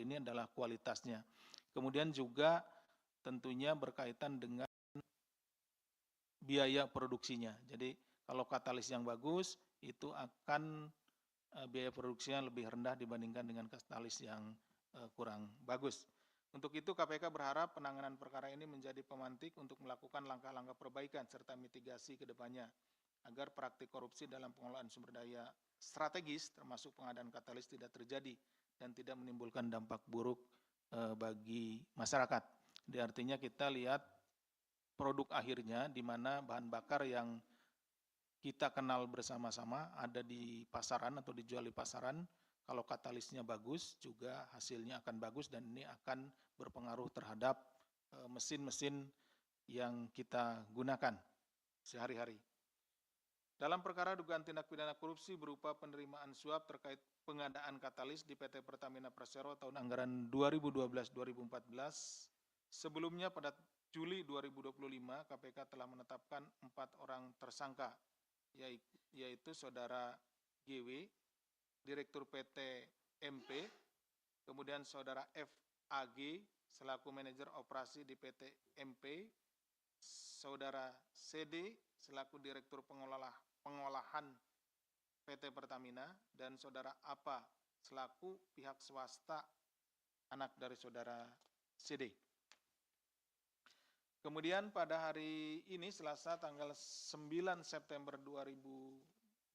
ini adalah kualitasnya. Kemudian juga tentunya berkaitan dengan biaya produksinya. Jadi kalau katalis yang bagus itu akan biaya produksinya lebih rendah dibandingkan dengan katalis yang kurang bagus. Untuk itu KPK berharap penanganan perkara ini menjadi pemantik untuk melakukan langkah-langkah perbaikan serta mitigasi ke depannya agar praktik korupsi dalam pengelolaan sumber daya strategis termasuk pengadaan katalis tidak terjadi dan tidak menimbulkan dampak buruk bagi masyarakat. Jadi artinya kita lihat produk akhirnya di mana bahan bakar yang kita kenal bersama-sama ada di pasaran atau dijual di pasaran, kalau katalisnya bagus juga hasilnya akan bagus dan ini akan berpengaruh terhadap mesin-mesin yang kita gunakan sehari-hari. Dalam perkara dugaan tindak pidana korupsi berupa penerimaan suap terkait pengadaan katalis di PT Pertamina Persero tahun anggaran 2012-2014, sebelumnya pada Juli 2025 KPK telah menetapkan 4 orang tersangka, yaitu Saudara GW, Direktur PT MP, kemudian Saudara FAG selaku manajer operasi di PT MP, Saudara CD selaku Direktur Pengolahan PT Pertamina, dan Saudara APA selaku pihak swasta anak dari Saudara CD. Kemudian pada hari ini Selasa tanggal 9 September 2025,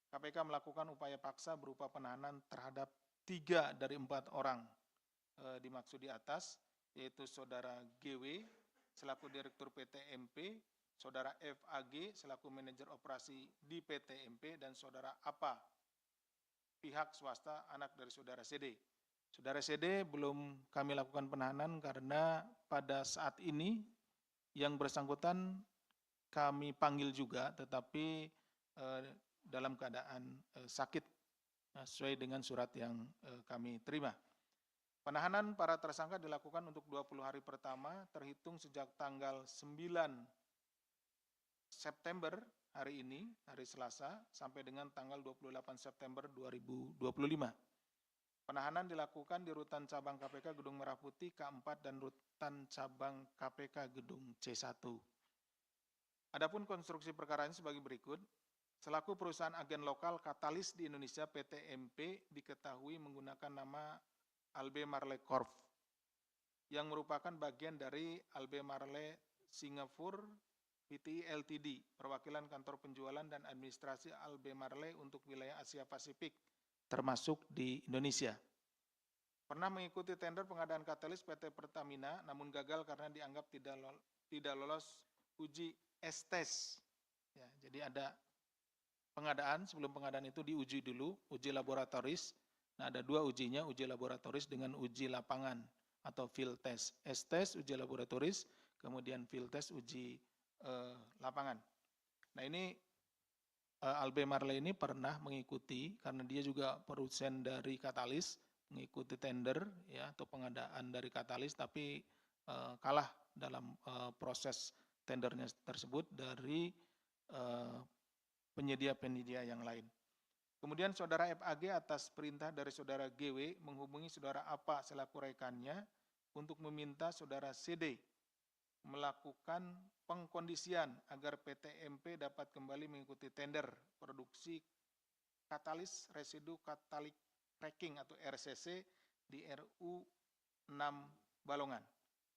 KPK melakukan upaya paksa berupa penahanan terhadap 3 dari 4 orang dimaksud di atas, yaitu Saudara GW selaku Direktur PT MP, Saudara FAG selaku manajer operasi di PT MP, dan Saudara APA pihak swasta anak dari Saudara CD. Saudara CD belum kami lakukan penahanan karena pada saat ini yang bersangkutan kami panggil juga tetapi dalam keadaan sakit sesuai dengan surat yang kami terima. Penahanan para tersangka dilakukan untuk 20 hari pertama terhitung sejak tanggal 9 September hari ini, hari Selasa, sampai dengan tanggal 28 September 2025. Penahanan dilakukan di Rutan Cabang KPK Gedung Merah Putih K4 dan Rutan Cabang KPK Gedung C1. Adapun konstruksi perkaranya sebagai berikut. Selaku perusahaan agen lokal katalis di Indonesia, PT MP diketahui menggunakan nama Albemarle Corp yang merupakan bagian dari Albemarle Singapore Pty Ltd, perwakilan kantor penjualan dan administrasi Albemarle untuk wilayah Asia Pasifik, termasuk di Indonesia. Pernah mengikuti tender pengadaan katalis PT Pertamina, namun gagal karena dianggap tidak lolos uji estes. Ya, jadi ada pengadaan, sebelum pengadaan itu diuji dulu, uji laboratoris. Nah, ada 2 ujinya, uji laboratoris dengan uji lapangan atau field test. Estes, uji laboratoris, kemudian field test, uji lapangan. Nah, ini Albemarle ini pernah mengikuti karena dia juga produsen dari katalis, mengikuti tender ya atau pengadaan dari katalis, tapi kalah dalam proses tendernya tersebut dari penyedia-penyedia yang lain. Kemudian Saudara FAG atas perintah dari Saudara GW menghubungi Saudara APA selaku rekannya untuk meminta Saudara CD melakukan pengkondisian agar PT MP dapat kembali mengikuti tender produksi katalis residu katalik cracking atau RCC di RU 6 Balongan.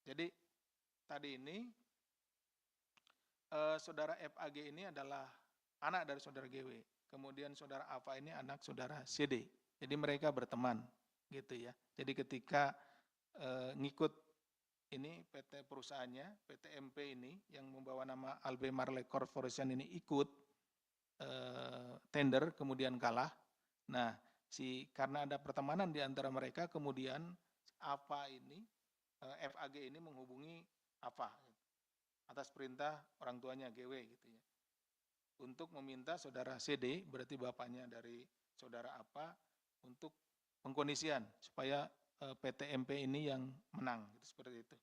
Jadi tadi ini Saudara FAG ini adalah anak dari Saudara GW, kemudian Saudara APA ini anak Saudara CD. Jadi mereka berteman gitu ya. Jadi ketika ngikut ini PT perusahaannya, PT MP ini yang membawa nama Albemarle Corporation ini ikut tender kemudian kalah. Nah, karena ada pertemanan di antara mereka, kemudian APA ini, FAG ini menghubungi APA atas perintah orang tuanya GW gitu ya, untuk meminta Saudara CD, berarti bapaknya dari Saudara APA, untuk pengkondisian supaya PT MP ini yang menang, gitu, seperti itu.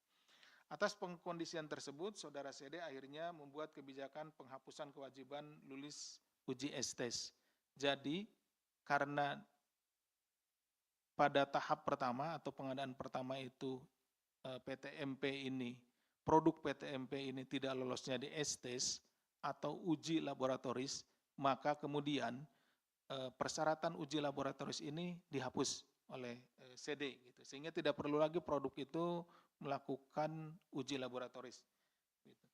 Atas pengkondisian tersebut, Saudara CD akhirnya membuat kebijakan penghapusan kewajiban lulus uji estes. Jadi, karena pada tahap pertama atau pengadaan pertama itu PTMP ini, produk PTMP ini tidak lolosnya di S-test atau uji laboratoris, maka kemudian persyaratan uji laboratoris ini dihapus oleh CD, gitu. Sehingga tidak perlu lagi produk itu melakukan uji laboratoris. Gitu.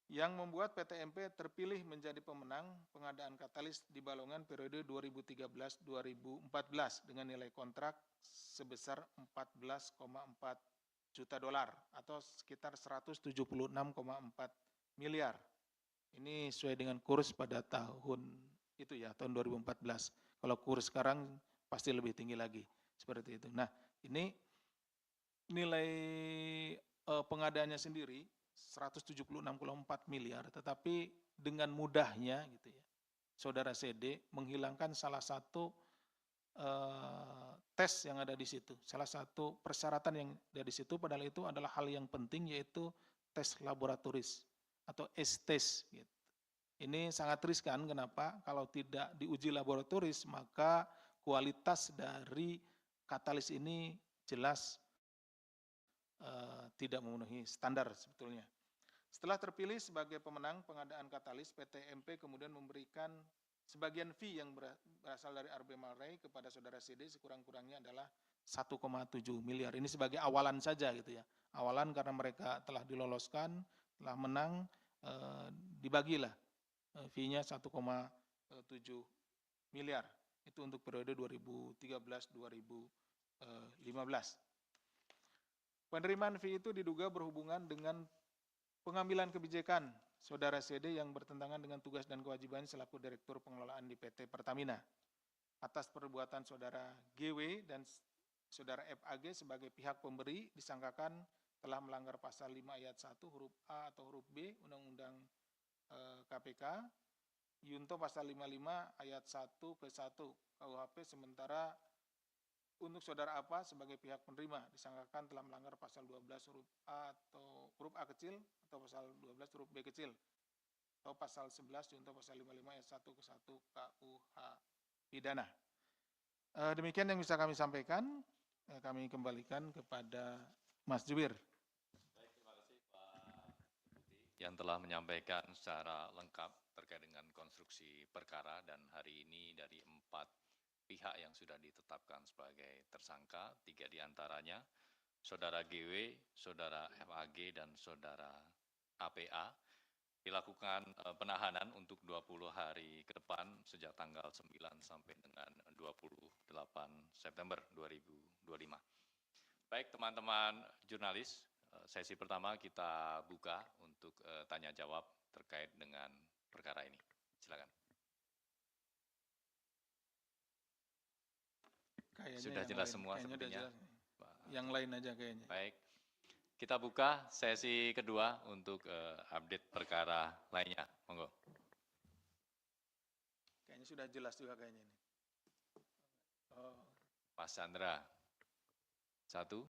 Yang membuat PTMP terpilih menjadi pemenang pengadaan katalis di Balongan periode 2013-2014 dengan nilai kontrak sebesar 14,4 juta dolar atau sekitar 176,4 miliar. Ini sesuai dengan kurs pada tahun itu ya, tahun 2014. Kalau kurs sekarang pasti lebih tinggi lagi, seperti itu. Nah, ini nilai pengadaannya sendiri 176,4 miliar, tetapi dengan mudahnya gitu ya, saudara CD menghilangkan salah satu tes yang ada di situ, salah satu persyaratan yang ada di situ, padahal itu adalah hal yang penting, yaitu tes laboratoris atau S-test. Gitu. Ini sangat riskan, kenapa? Kalau tidak diuji laboratoris, maka kualitas dari katalis ini jelas tidak memenuhi standar sebetulnya. Setelah terpilih sebagai pemenang pengadaan katalis, PT MP kemudian memberikan sebagian fee yang berasal dari Albemarle kepada saudara CD sekurang-kurangnya adalah 1,7 miliar. Ini sebagai awalan saja gitu ya. Awalan karena mereka telah diloloskan, telah menang, dibagilah fee-nya 1,7 miliar. Itu untuk periode 2013-2015. Penerimaan fee itu diduga berhubungan dengan pengambilan kebijakan saudara CD yang bertentangan dengan tugas dan kewajiban selaku Direktur Pengelolaan di PT Pertamina. Atas perbuatan saudara GW dan saudara FAG sebagai pihak pemberi disangkakan telah melanggar pasal 5 ayat 1 huruf A atau huruf B Undang-Undang KPK, Yunto pasal 55 ayat 1 ke 1 KUHP, sementara untuk saudara APA sebagai pihak penerima disangkakan telah melanggar pasal 12 huruf A atau huruf A kecil atau pasal 12 huruf B kecil atau pasal 11 Junto pasal 55 ayat 1 ke 1 KUH pidana. Demikian yang bisa kami sampaikan. Kami kembalikan kepada Mas Jubir. Baik, terima kasih Pak Deputi yang telah menyampaikan secara lengkap terkait dengan konstruksi perkara, dan hari ini dari 4 pihak yang sudah ditetapkan sebagai tersangka, 3 diantaranya saudara GW, saudara FAG, dan saudara APA, dilakukan penahanan untuk 20 hari ke depan sejak tanggal 9 sampai dengan 28 September 2025. Baik teman-teman jurnalis, sesi pertama kita buka untuk tanya jawab terkait dengan perkara ini. Silakan. Kayaknya sudah jelas lain. semua kayaknya sepertinya. Yang lain aja kayaknya. Baik, kita buka sesi kedua untuk update perkara lainnya. Monggo. Kayaknya sudah jelas juga kayaknya ini. Mas Chandra, 1.